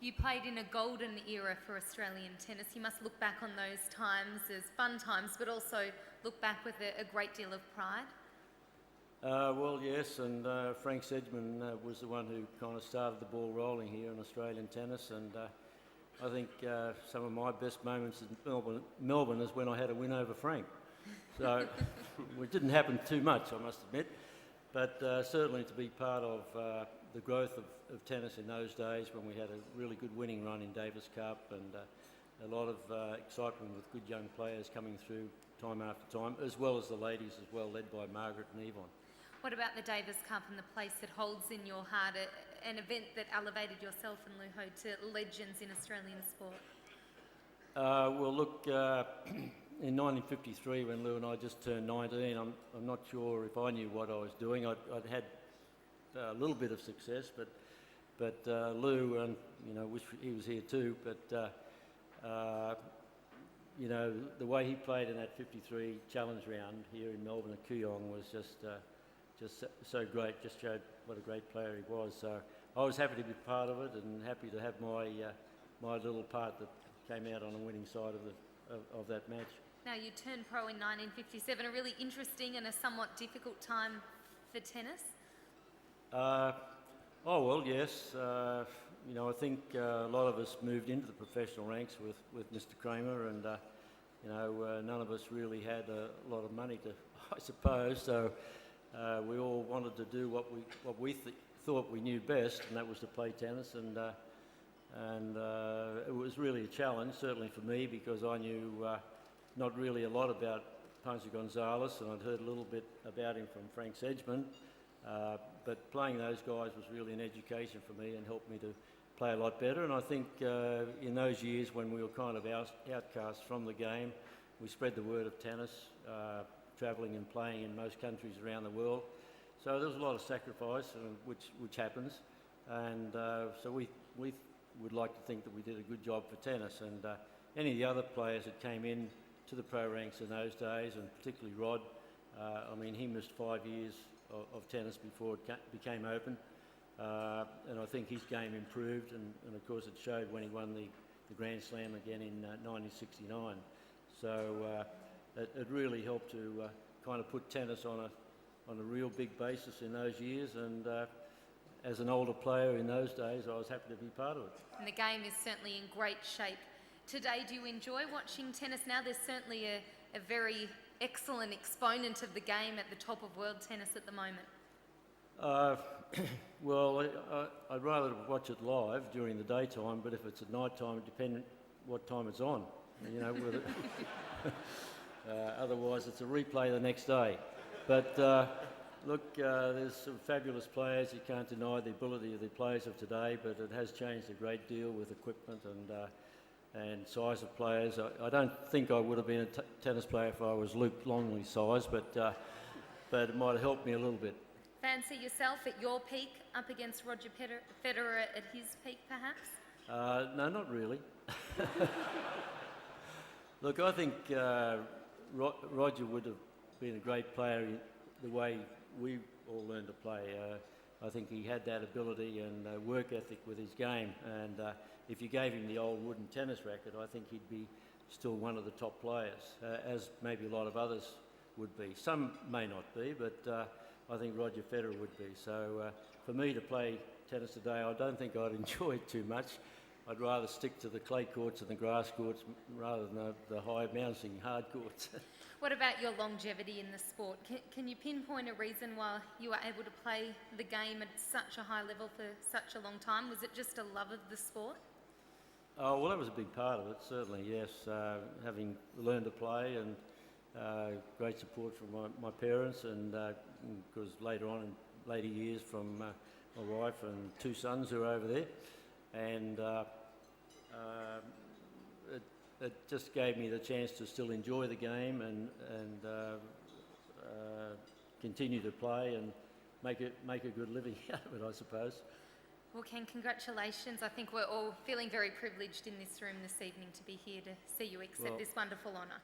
You played in a golden era for Australian tennis. You must look back on those times as fun times, but also look back with a great deal of pride. Well, yes, and Frank Sedgman was the one who kind of started the ball rolling here in Australian tennis, and I think some of my best moments in Melbourne is when I had a win over Frank. So it didn't happen too much, I must admit, but certainly to be part of the growth of tennis in those days when we had a really good winning run in Davis Cup and a lot of excitement with good young players coming through time after time, as well as the ladies as well, led by Margaret and Yvonne. What about the Davis Cup and the place it holds in your heart, an event that elevated yourself and Lou Ho to legends in Australian sport? Well, look, in 1953, when Lou and I just turned 19, I'm not sure if I knew what I was doing. I'd had a little bit of success, but Lou, and wish he was here too, but the way he played in that 53 challenge round here in Melbourne at Kooyong was just so great. Just showed what a great player he was. So I was happy to be part of it and happy to have my little part that came out on the winning side of that match. Now, you turned pro in 1957, a really interesting and a somewhat difficult time for tennis. Oh well, yes. I think a lot of us moved into the professional ranks with Mr. Kramer, and none of us really had a lot of money to, I suppose. So we all wanted to do what we thought we knew best, and that was to play tennis. And it was really a challenge, certainly for me, because I knew not really a lot about Ponce Gonzalez, and I'd heard a little bit about him from Frank Sedgman. But playing those guys was really an education for me and helped me to play a lot better. And I think in those years when we were kind of outcast from the game, we spread the word of tennis, travelling and playing in most countries around the world. So there was a lot of sacrifice, which happens. And so we would like to think that we did a good job for tennis. And any of the other players that came in to the pro ranks in those days, and particularly Rod, he missed 5 years of tennis before it became open, and I think his game improved, and of course it showed when he won the Grand Slam again in 1969. So it really helped to kind of put tennis on a real big basis in those years, and as an older player in those days, I was happy to be part of it. And the game is certainly in great shape today. Do you enjoy watching tennis now? There's certainly a very excellent exponent of the game at the top of world tennis at the moment. Well, I'd rather watch it live during the daytime, but if it's at night time, it depends what time it's on. Otherwise it's a replay the next day. But look, there's some fabulous players. You can't deny the ability of the players of today, but it has changed a great deal with equipment and size of players. I don't think I would have been a tennis player if I was Luke Longley's size, but it might have helped me a little bit. Fancy yourself at your peak up against Roger Federer at his peak, perhaps? No, not really. Look, I think Roger would have been a great player in the way we all learned to play. I think he had that ability and work ethic with his game, and if you gave him the old wooden tennis racket, I think he'd be still one of the top players, as maybe a lot of others would be. Some may not be, but I think Roger Federer would be. So for me to play tennis today, I don't think I'd enjoy it too much. I'd rather stick to the clay courts and the grass courts rather than the high-bouncing hard courts. What about your longevity in the sport? Can you pinpoint a reason why you were able to play the game at such a high level for such a long time? Was it just a love of the sport? Oh, well, that was a big part of it, certainly, yes. Having learned to play and great support from my parents, and because later on in later years from my wife and 2 sons who are over there. And it just gave me the chance to still enjoy the game and continue to play and make a good living out of it, I suppose. Well, Ken, congratulations. I think we're all feeling very privileged in this room this evening to be here to see you accept this wonderful honour.